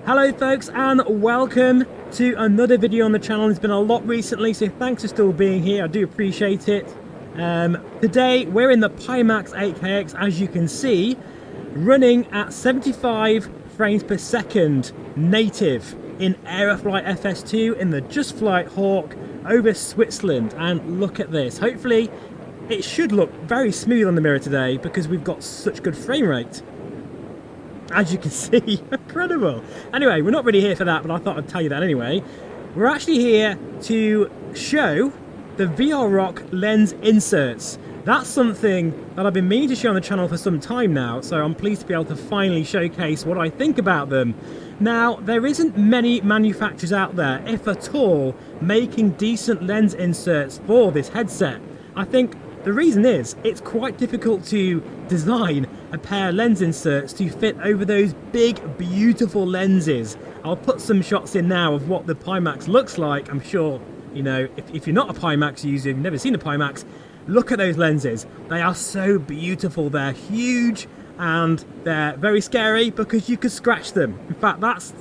Hello folks, and welcome to another video on the channel. It's been a lot recently, so thanks for still being here. I do appreciate it. Today we're in the Pimax 8KX, as you can see, running at 75 frames per second native in Aeroflight FS2 in the Just Flight Hawk over Switzerland. And look at this. Hopefully it should look very smooth on the mirror today because we've got such good frame rate. As you can see, incredible. Anyway, we're not really here for that, but I thought I'd tell you that anyway. We're actually here to show the VRFSG lens inserts. That's something that I've been meaning to show on the channel for some time now, so I'm pleased to be able to finally showcase what I think about them. Now, there isn't many manufacturers out there, if at all, making decent lens inserts for this headset. I think the reason is it's quite difficult to design a pair of lens inserts to fit over those big, beautiful lenses. I'll put some shots in now of what the Pimax looks like. I'm sure, you know, if you're not a Pimax user, you've never seen a Pimax, look at those lenses. They are so beautiful. They're huge and they're very scary because you could scratch them. In fact, that's,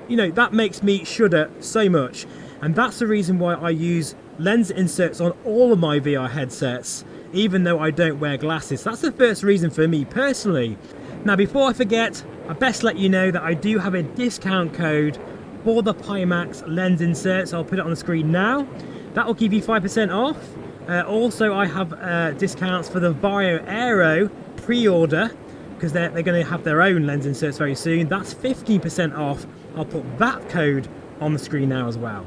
you know, that makes me shudder so much. And that's the reason why I use lens inserts on all of my VR headsets, even though I don't wear glasses. That's the first reason for me personally. Now, before I forget, I best let you know that I do have a discount code for the Pimax lens inserts. I'll put it on the screen now. That will give you 5% off. Also, I have discounts for the Vario Aero pre-order because they're going to have their own lens inserts very soon. That's 15% off. I'll put that code on the screen now as well.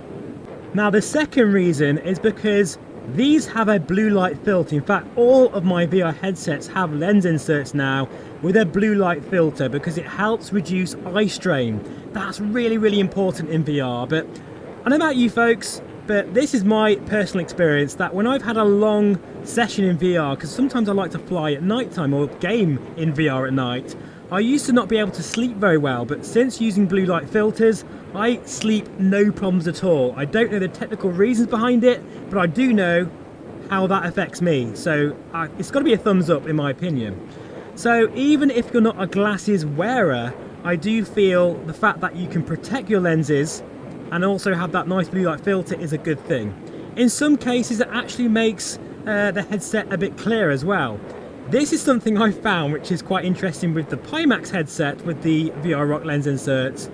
Now, the second reason is because these have a blue light filter. In fact, all of my VR headsets have lens inserts now with a blue light filter because it helps reduce eye strain. That's really, really important in VR. But I don't know about you folks, but this is my personal experience that when I've had a long session in VR, because sometimes I like to fly at night time or game in VR at night, I used to not be able to sleep very well, but since using blue light filters, I sleep no problems at all. I don't know the technical reasons behind it, but I do know how that affects me. So it's got to be a thumbs up in my opinion. So even if you're not a glasses wearer, I do feel the fact that you can protect your lenses and also have that nice blue light filter is a good thing. In some cases, it actually makes the headset a bit clearer as well. This is something I found which is quite interesting with the Pimax headset with the VRFSG lens inserts.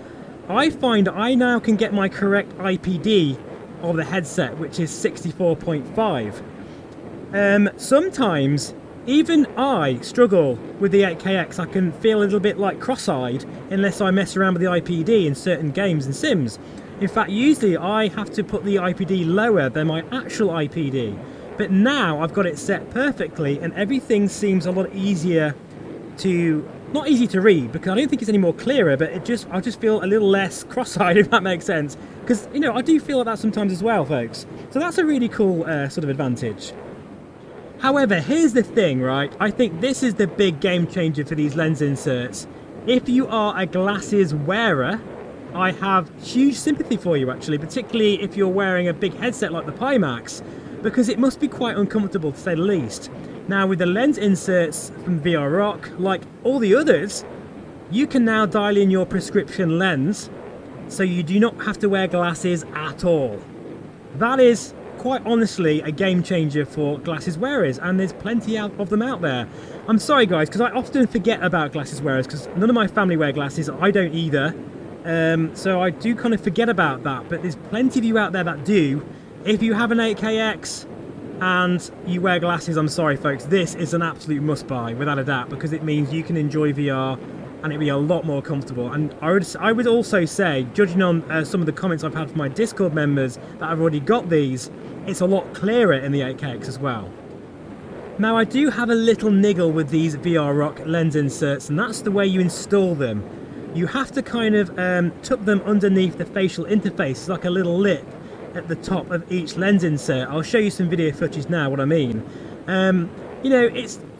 I find I now can get my correct IPD of the headset, which is 64.5. Sometimes even I struggle with the 8KX. I can feel a little bit like cross-eyed unless I mess around with the IPD in certain games and sims. In fact, usually I have to put the IPD lower than my actual IPD. But now I've got it set perfectly and everything seems a lot easier to, not easy to read because I don't think it's any more clearer, but I just feel a little less cross-eyed, if that makes sense. Because, you know, I do feel like that sometimes as well, folks. So that's a really cool sort of advantage. However, here's the thing, right? I think this is the big game changer for these lens inserts. If you are a glasses wearer, I have huge sympathy for you actually, particularly if you're wearing a big headset like the Pimax, because it must be quite uncomfortable to say the least. Now with the lens inserts from VRFSG, like all the others, you can now dial in your prescription lens so you do not have to wear glasses at all. That is quite honestly a game changer for glasses wearers, and there's plenty of them out there. I'm sorry guys, because I often forget about glasses wearers because none of my family wear glasses, I don't either. So I do kind of forget about that, but there's plenty of you out there that do. If you have an 8KX and you wear glasses, I'm sorry folks, this is an absolute must buy without a doubt, because it means you can enjoy VR and it'll be a lot more comfortable. And I would also say, judging on some of the comments I've had from my Discord members that have already got these, it's a lot clearer in the 8KX as well. Now I do have a little niggle with these VRFSG lens inserts, and that's the way you install them. You have to kind of tuck them underneath the facial interface. It's like a little lip at the top of each lens insert. I'll show you some video footage now what I mean. You know,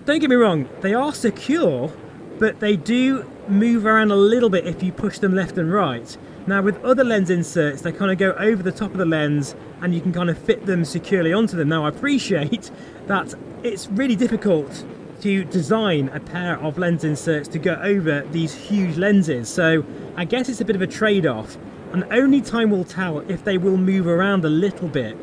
don't get me wrong, they are secure, but they do move around a little bit if you push them left and right. Now with other lens inserts, they kind of go over the top of the lens and you can kind of fit them securely onto them. Now I appreciate that it's really difficult to design a pair of lens inserts to go over these huge lenses. So I guess it's a bit of a trade-off, and only time will tell if they will move around a little bit.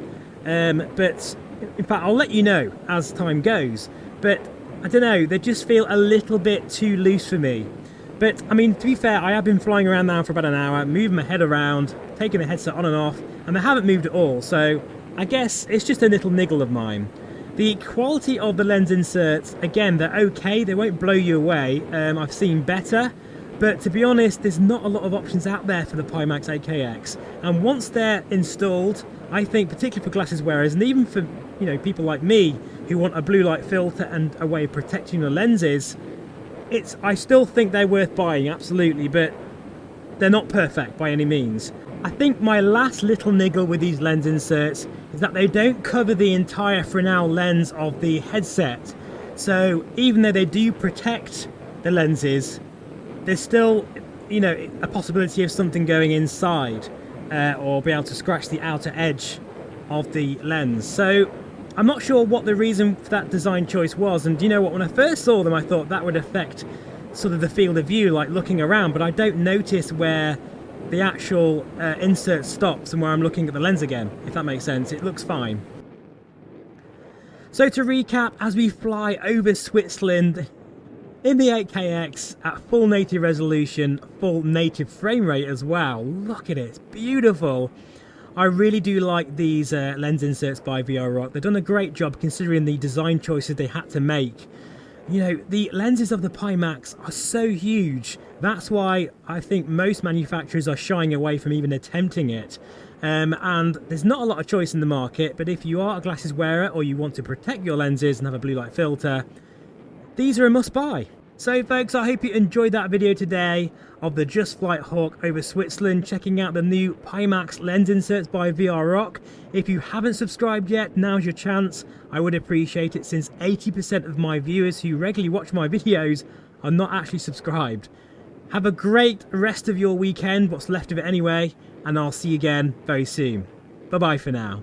But in fact, I'll let you know as time goes. But I don't know, they just feel a little bit too loose for me. But I mean, to be fair, I have been flying around now for about an hour, moving my head around, taking the headset on and off, and they haven't moved at all. So I guess it's just a little niggle of mine. The quality of the lens inserts, again, they're okay, they won't blow you away. I've seen better, but to be honest, there's not a lot of options out there for the Pimax 8KX. And once they're installed, I think particularly for glasses wearers, and even for people like me who want a blue light filter and a way of protecting the lenses, I still think they're worth buying, absolutely, but they're not perfect by any means. I think my last little niggle with these lens inserts is that they don't cover the entire Fresnel lens of the headset. So even though they do protect the lenses, there's still, a possibility of something going inside or be able to scratch the outer edge of the lens. So I'm not sure what the reason for that design choice was, and you know what, when I first saw them I thought that would affect sort of the field of view, like looking around, but I don't notice where the actual insert stops and where I'm looking at the lens again, if that makes sense. It looks fine. So to recap, as we fly over Switzerland in the 8KX at full native resolution, full native frame rate as well, look at it, it's beautiful. I really do like these lens inserts by VRFSG. They've done a great job considering the design choices they had to make. The lenses of the Pimax are so huge. That's why I think most manufacturers are shying away from even attempting it. And there's not a lot of choice in the market, but if you are a glasses wearer or you want to protect your lenses and have a blue light filter, these are a must buy. So folks, I hope you enjoyed that video today of the Just Flight Hawk over Switzerland, checking out the new Pimax lens inserts by VRFSG. If you haven't subscribed yet, now's your chance. I would appreciate it, since 80% of my viewers who regularly watch my videos are not actually subscribed. Have a great rest of your weekend, what's left of it anyway, and I'll see you again very soon. Bye bye for now.